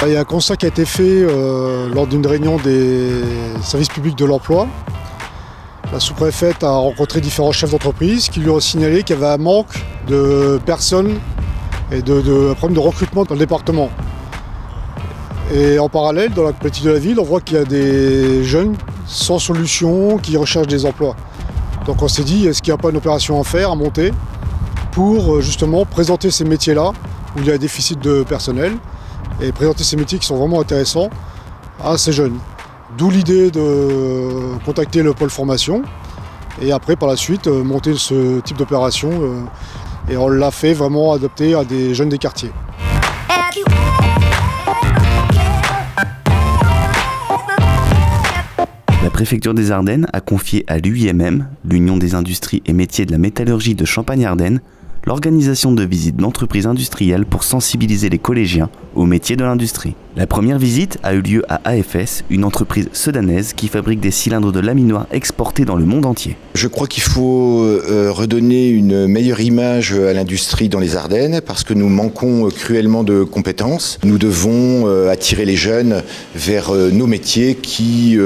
Il y a un constat qui a été fait lors d'une réunion des services publics de l'emploi. La sous-préfète a rencontré différents chefs d'entreprise qui lui ont signalé qu'il y avait un manque de personnes et un problème de recrutement dans le département. Et en parallèle, dans la politique de la ville, on voit qu'il y a des jeunes sans solution qui recherchent des emplois. Donc on s'est dit, est-ce qu'il n'y a pas une opération à faire, à monter, pour justement présenter ces métiers-là, où il y a un déficit de personnel, et présenter ces métiers qui sont vraiment intéressants à ces jeunes. D'où l'idée de contacter le pôle formation, et après par la suite monter ce type d'opération. Et on l'a fait vraiment adapter à des jeunes des quartiers. La préfecture des Ardennes a confié à l'UIMM, l'Union des industries et métiers de la métallurgie de Champagne-Ardenne, l'organisation de visites d'entreprises industrielles pour sensibiliser les collégiens aux métiers de l'industrie. La première visite a eu lieu à AFS, une entreprise sudanaise qui fabrique des cylindres de laminoir exportés dans le monde entier. Je crois qu'il faut redonner une meilleure image à l'industrie dans les Ardennes parce que nous manquons cruellement de compétences. Nous devons attirer les jeunes vers nos métiers qui,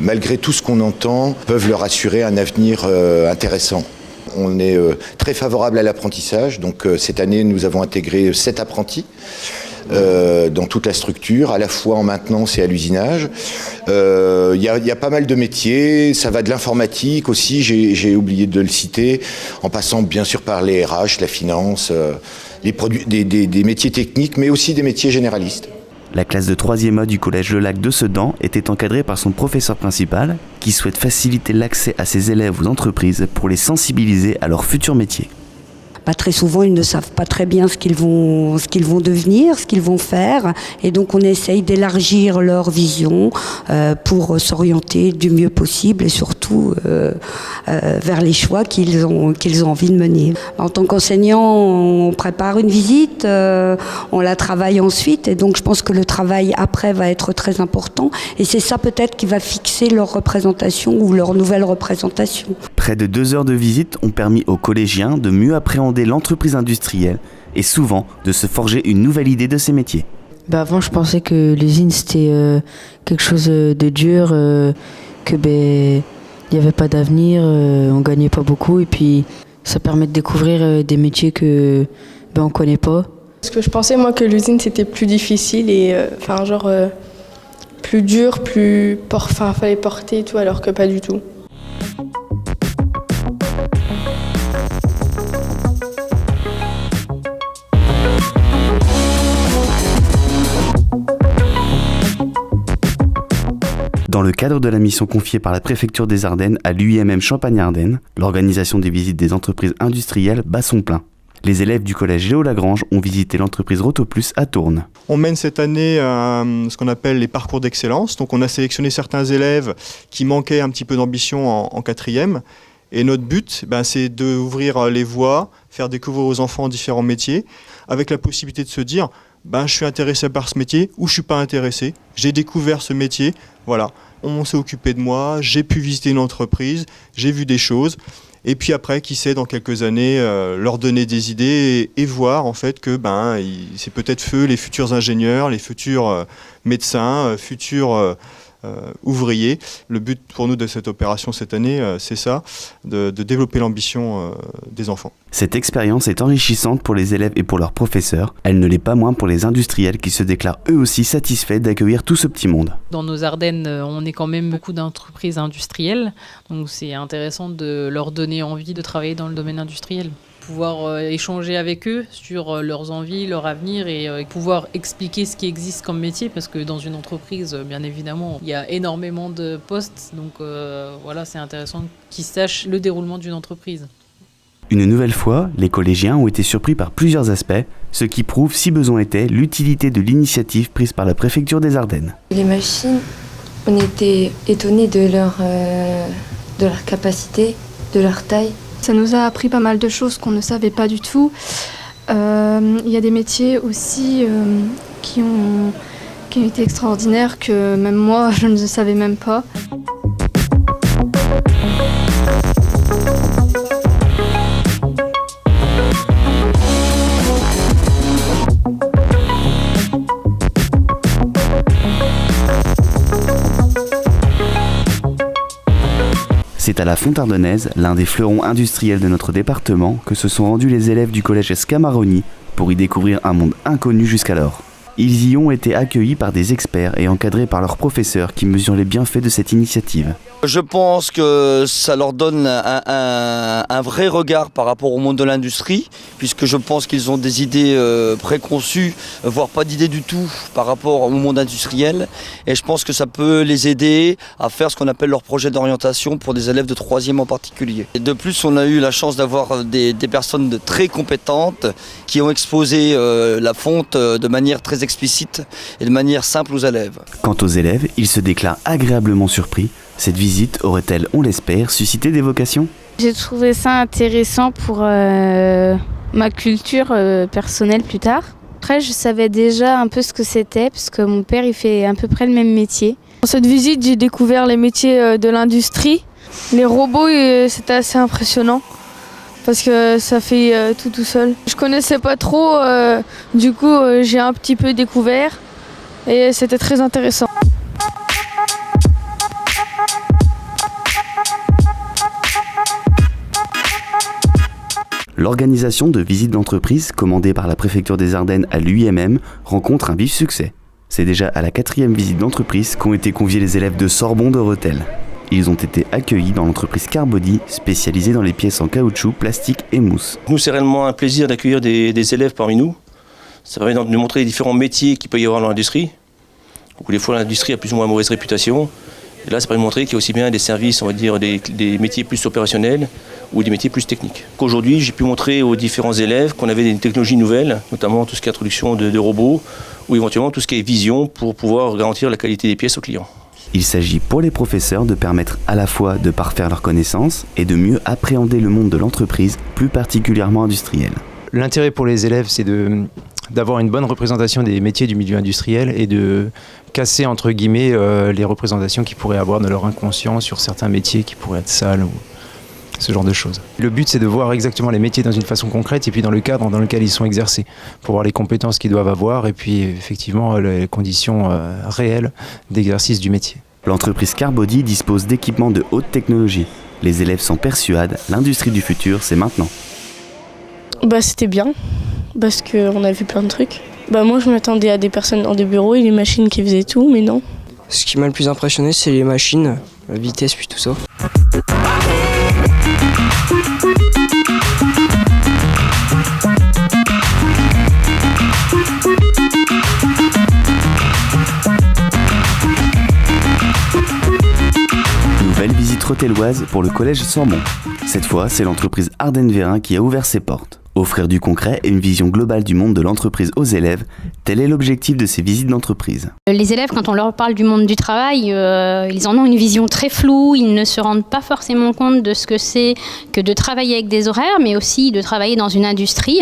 malgré tout ce qu'on entend, peuvent leur assurer un avenir intéressant. On est très favorable à l'apprentissage, donc cette année nous avons intégré 7 apprentis dans toute la structure, à la fois en maintenance et à l'usinage. Il y a pas mal de métiers, ça va de l'informatique aussi, j'ai oublié de le citer, en passant bien sûr par les RH, la finance, des métiers techniques, mais aussi des métiers généralistes. La classe de 3e A du collège Le Lac de Sedan était encadrée par son professeur principal qui souhaite faciliter l'accès à ses élèves aux entreprises pour les sensibiliser à leur futur métier. Très souvent, ils ne savent pas très bien ce qu'ils vont devenir, ce qu'ils vont faire. Et donc, on essaye d'élargir leur vision pour s'orienter du mieux possible et surtout vers les choix qu'ils ont envie de mener. En tant qu'enseignant, on prépare une visite, on la travaille ensuite. Et donc, je pense que le travail après va être très important. Et c'est ça peut-être qui va fixer leur représentation ou leur nouvelle représentation. Près de 2 heures de visite ont permis aux collégiens de mieux appréhender l'entreprise industrielle et souvent de se forger une nouvelle idée de ces métiers. Avant, je pensais que l'usine c'était quelque chose de dur, que il n'y avait pas d'avenir, on gagnait pas beaucoup et puis ça permet de découvrir des métiers que on connaît pas. Parce que je pensais moi que l'usine c'était plus difficile et plus dur, fallait porter et tout alors que pas du tout. Dans le cadre de la mission confiée par la préfecture des Ardennes à l'UIMM Champagne-Ardenne, l'organisation des visites des entreprises industrielles bat son plein. Les élèves du collège Léo Lagrange ont visité l'entreprise Rotoplus à Tourne. On mène cette année ce qu'on appelle les parcours d'excellence. Donc on a sélectionné certains élèves qui manquaient un petit peu d'ambition en 4e. Et notre but, c'est d'ouvrir les voies, faire découvrir aux enfants différents métiers, avec la possibilité de se dire je suis intéressé par ce métier ou je ne suis pas intéressé. J'ai découvert ce métier, voilà. On s'est occupé de moi, j'ai pu visiter une entreprise, j'ai vu des choses. Et puis après, qui sait, dans quelques années, leur donner des idées et voir en fait que c'est peut-être eux les futurs ingénieurs, les futurs médecins, futurs ouvriers. Le but pour nous de cette opération cette année, c'est ça, de développer l'ambition des enfants. Cette expérience est enrichissante pour les élèves et pour leurs professeurs. Elle ne l'est pas moins pour les industriels qui se déclarent eux aussi satisfaits d'accueillir tout ce petit monde. Dans nos Ardennes, on est quand même beaucoup d'entreprises industrielles, donc c'est intéressant de leur donner envie de travailler dans le domaine industriel. Pouvoir échanger avec eux sur leurs envies, leur avenir et pouvoir expliquer ce qui existe comme métier parce que dans une entreprise, bien évidemment, il y a énormément de postes. Donc c'est intéressant qu'ils sachent le déroulement d'une entreprise. Une nouvelle fois, les collégiens ont été surpris par plusieurs aspects, ce qui prouve, si besoin était, l'utilité de l'initiative prise par la préfecture des Ardennes. Les machines, on était étonnés de leur capacité, de leur taille. Ça nous a appris pas mal de choses qu'on ne savait pas du tout. Il y a des métiers aussi qui ont été extraordinaires que même moi, je ne savais même pas. C'est à la Fontardennaise, l'un des fleurons industriels de notre département, que se sont rendus les élèves du collège Scamaroni pour y découvrir un monde inconnu jusqu'alors. Ils y ont été accueillis par des experts et encadrés par leurs professeurs qui mesurent les bienfaits de cette initiative. Je pense que ça leur donne un vrai regard par rapport au monde de l'industrie, puisque je pense qu'ils ont des idées préconçues, voire pas d'idées du tout par rapport au monde industriel. Et je pense que ça peut les aider à faire ce qu'on appelle leur projet d'orientation pour des élèves de 3e en particulier. Et de plus, on a eu la chance d'avoir des personnes très compétentes qui ont exposé la fonte de manière très explicite et de manière simple aux élèves. Quant aux élèves, ils se déclarent agréablement surpris. Cette visite aurait-elle, on l'espère, suscité des vocations ? J'ai trouvé ça intéressant pour ma culture personnelle plus tard. Après, je savais déjà un peu ce que c'était, parce que mon père il fait à peu près le même métier. Dans cette visite, j'ai découvert les métiers de l'industrie. Les robots, c'était assez impressionnant, parce que ça fait tout seul. Je connaissais pas trop, du coup j'ai un petit peu découvert, et c'était très intéressant. L'organisation de visites d'entreprise commandée par la préfecture des Ardennes à l'UIMM rencontre un vif succès. C'est déjà à la 4e visite d'entreprise qu'ont été conviés les élèves de Sorbonne de Rethel. Ils ont été accueillis dans l'entreprise Carbody, spécialisée dans les pièces en caoutchouc, plastique et mousse. Nous, c'est réellement un plaisir d'accueillir des élèves parmi nous. Ça permet de nous montrer les différents métiers qu'il peut y avoir dans l'industrie. Où des fois, l'industrie a plus ou moins mauvaise réputation. Et là, ça permet de montrer qu'il y a aussi bien des services, on va dire, des métiers plus opérationnels ou des métiers plus techniques. Aujourd'hui, j'ai pu montrer aux différents élèves qu'on avait des technologies nouvelles, notamment tout ce qui est introduction de robots ou éventuellement tout ce qui est vision pour pouvoir garantir la qualité des pièces aux clients. Il s'agit pour les professeurs de permettre à la fois de parfaire leurs connaissances et de mieux appréhender le monde de l'entreprise, plus particulièrement industriel. L'intérêt pour les élèves, c'est d'avoir une bonne représentation des métiers du milieu industriel et de casser, entre guillemets, les représentations qu'ils pourraient avoir de leur inconscient sur certains métiers qui pourraient être sales ou ce genre de choses. Le but, c'est de voir exactement les métiers dans une façon concrète et puis dans le cadre dans lequel ils sont exercés, pour voir les compétences qu'ils doivent avoir et puis effectivement les conditions réelles d'exercice du métier. L'entreprise Carbody dispose d'équipements de haute technologie. Les élèves s'en persuadent, l'industrie du futur, c'est maintenant. C'était bien, parce qu'on a vu plein de trucs. Moi, je m'attendais à des personnes dans des bureaux et les machines qui faisaient tout, mais non. Ce qui m'a le plus impressionné, c'est les machines, la vitesse puis tout ça. Nouvelle visite rothelloise pour le collège Sorbonne. Cette fois, c'est l'entreprise Ardennes Vérin qui a ouvert ses portes. Offrir du concret et une vision globale du monde de l'entreprise aux élèves, tel est l'objectif de ces visites d'entreprise. Les élèves, quand on leur parle du monde du travail, ils en ont une vision très floue, ils ne se rendent pas forcément compte de ce que c'est que de travailler avec des horaires, mais aussi de travailler dans une industrie.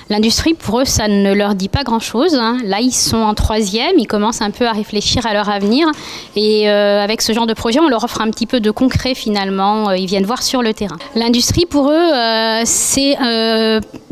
L'industrie, pour eux, ça ne leur dit pas grand-chose. Là, ils sont en 3e, ils commencent un peu à réfléchir à leur avenir. Et avec ce genre de projet, on leur offre un petit peu de concret, finalement. Ils viennent voir sur le terrain. L'industrie, pour eux, c'est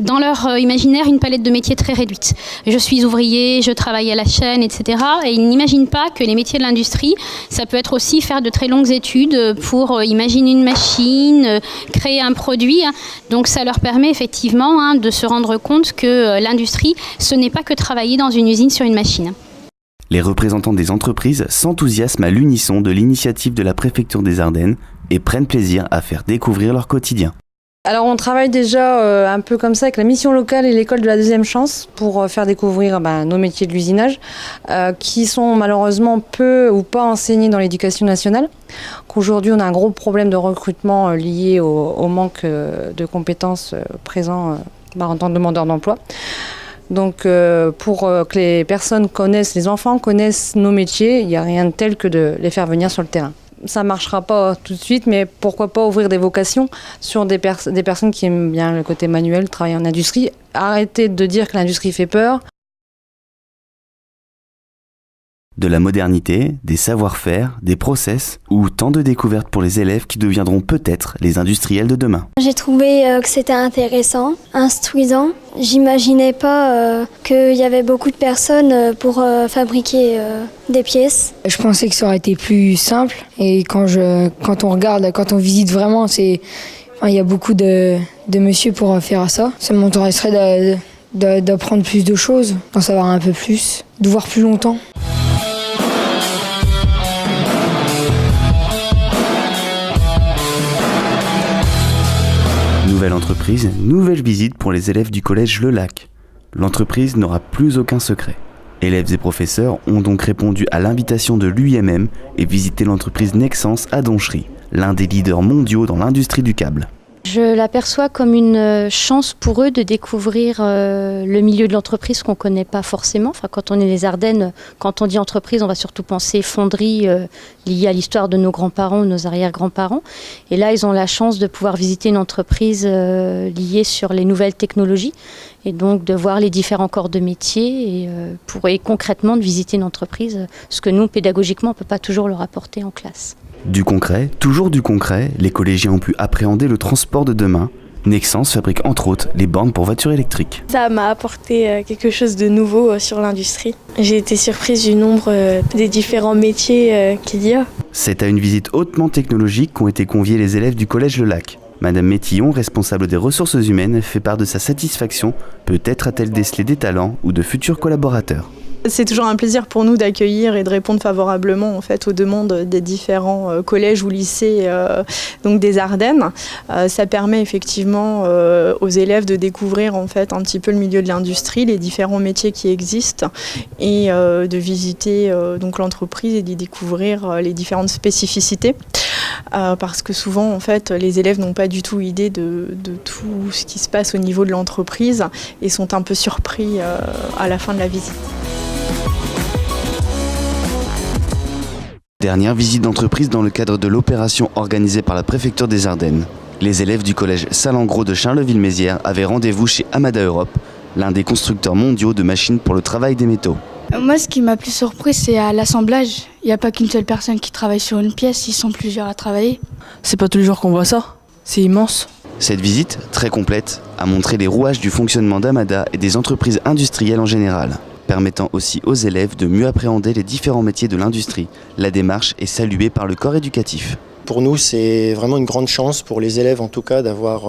dans leur imaginaire une palette de métiers très réduite. Je suis ouvrier, je travaille à la chaîne, etc. Et ils n'imaginent pas que les métiers de l'industrie, ça peut être aussi faire de très longues études pour imaginer une machine, créer un produit. Donc ça leur permet effectivement de se rendre compte que l'industrie, ce n'est pas que travailler dans une usine sur une machine. Les représentants des entreprises s'enthousiasment à l'unisson de l'initiative de la préfecture des Ardennes et prennent plaisir à faire découvrir leur quotidien. Alors on travaille déjà un peu comme ça avec la mission locale et l'école de la deuxième chance pour faire découvrir nos métiers de l'usinage qui sont malheureusement peu ou pas enseignés dans l'éducation nationale. Qu'aujourd'hui on a un gros problème de recrutement lié au manque de compétences présents en tant que demandeurs d'emploi. Donc pour que les personnes connaissent, les enfants connaissent nos métiers, il n'y a rien de tel que de les faire venir sur le terrain. Ça ne marchera pas tout de suite, mais pourquoi pas ouvrir des vocations sur des personnes qui aiment bien le côté manuel, travailler en industrie. Arrêtez de dire que l'industrie fait peur. De la modernité, des savoir-faire, des process, ou tant de découvertes pour les élèves qui deviendront peut-être les industriels de demain. J'ai trouvé que c'était intéressant, instruisant. J'imaginais pas qu'il y avait beaucoup de personnes pour fabriquer des pièces. Je pensais que ça aurait été plus simple et quand on regarde, quand on visite vraiment, il y a beaucoup de monsieur pour faire ça. Ça m'intéresserait d'apprendre plus de choses, d'en savoir un peu plus, de voir plus longtemps. Nouvelle entreprise, nouvelle visite pour les élèves du collège Le Lac. L'entreprise n'aura plus aucun secret. Élèves et professeurs ont donc répondu à l'invitation de l'UIMM et visité l'entreprise Nexans à Donchery, l'un des leaders mondiaux dans l'industrie du câble. Je l'aperçois comme une chance pour eux de découvrir le milieu de l'entreprise qu'on ne connaît pas forcément. Enfin, quand on est des Ardennes, quand on dit entreprise, on va surtout penser fonderie liée à l'histoire de nos grands-parents, nos arrière-grands-parents. Et là, ils ont la chance de pouvoir visiter une entreprise liée sur les nouvelles technologies et donc de voir les différents corps de métier et concrètement de visiter une entreprise, ce que nous, pédagogiquement, on ne peut pas toujours leur apporter en classe. Du concret, toujours du concret, les collégiens ont pu appréhender le transport de demain. Nexans fabrique entre autres les bornes pour voitures électriques. Ça m'a apporté quelque chose de nouveau sur l'industrie. J'ai été surprise du nombre des différents métiers qu'il y a. C'est à une visite hautement technologique qu'ont été conviés les élèves du collège Le Lac. Madame Métillon, responsable des ressources humaines, fait part de sa satisfaction. Peut-être a-t-elle décelé des talents ou de futurs collaborateurs. C'est toujours un plaisir pour nous d'accueillir et de répondre favorablement en fait, aux demandes des différents collèges ou lycées donc des Ardennes. Ça permet effectivement aux élèves de découvrir en fait, un petit peu le milieu de l'industrie, les différents métiers qui existent et de visiter donc l'entreprise et d'y découvrir les différentes spécificités. Parce que souvent en fait, les élèves n'ont pas du tout idée de tout ce qui se passe au niveau de l'entreprise et sont un peu surpris à la fin de la visite. Dernière visite d'entreprise dans le cadre de l'opération organisée par la préfecture des Ardennes. Les élèves du collège Salengro de Charleville-Mézières avaient rendez-vous chez Amada Europe, l'un des constructeurs mondiaux de machines pour le travail des métaux. Moi, ce qui m'a plus surpris, c'est à l'assemblage. Il n'y a pas qu'une seule personne qui travaille sur une pièce, ils sont plusieurs à travailler. C'est pas tous les jours qu'on voit ça, c'est immense. Cette visite, très complète, a montré les rouages du fonctionnement d'Amada et des entreprises industrielles en général, permettant aussi aux élèves de mieux appréhender les différents métiers de l'industrie. La démarche est saluée par le corps éducatif. Pour nous, c'est vraiment une grande chance, pour les élèves en tout cas, d'avoir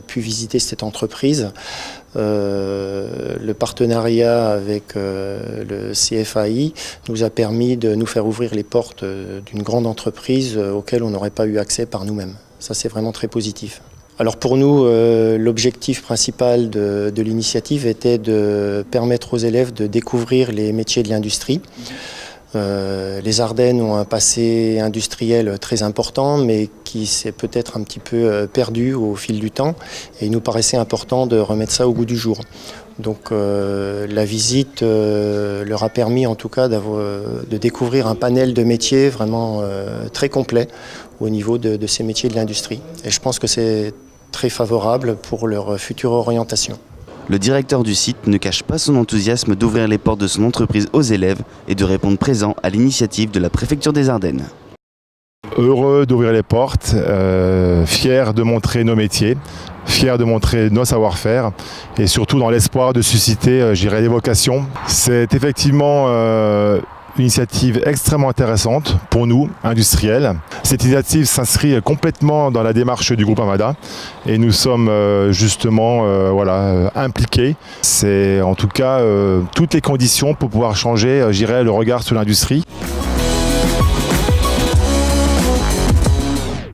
pu visiter cette entreprise. Le partenariat avec le CFAI nous a permis de nous faire ouvrir les portes d'une grande entreprise auquel on n'aurait pas eu accès par nous-mêmes. Ça, c'est vraiment très positif. Alors pour nous, l'objectif principal de l'initiative était de permettre aux élèves de découvrir les métiers de l'industrie. Les Ardennes ont un passé industriel très important, mais qui s'est peut-être un petit peu perdu au fil du temps. Et il nous paraissait important de remettre ça au goût du jour. Donc la visite leur a permis en tout cas de découvrir un panel de métiers vraiment très complet au niveau de ces métiers de l'industrie. Et je pense que c'est très favorable pour leur future orientation. Le directeur du site ne cache pas son enthousiasme d'ouvrir les portes de son entreprise aux élèves et de répondre présent à l'initiative de la préfecture des Ardennes. Heureux d'ouvrir les portes, fiers de montrer nos métiers, fiers de montrer nos savoir-faire et surtout dans l'espoir de susciter, des vocations. C'est effectivement une initiative extrêmement intéressante pour nous, industriels. Cette initiative s'inscrit complètement dans la démarche du groupe Amada et nous sommes impliqués. C'est en tout cas toutes les conditions pour pouvoir changer, le regard sur l'industrie.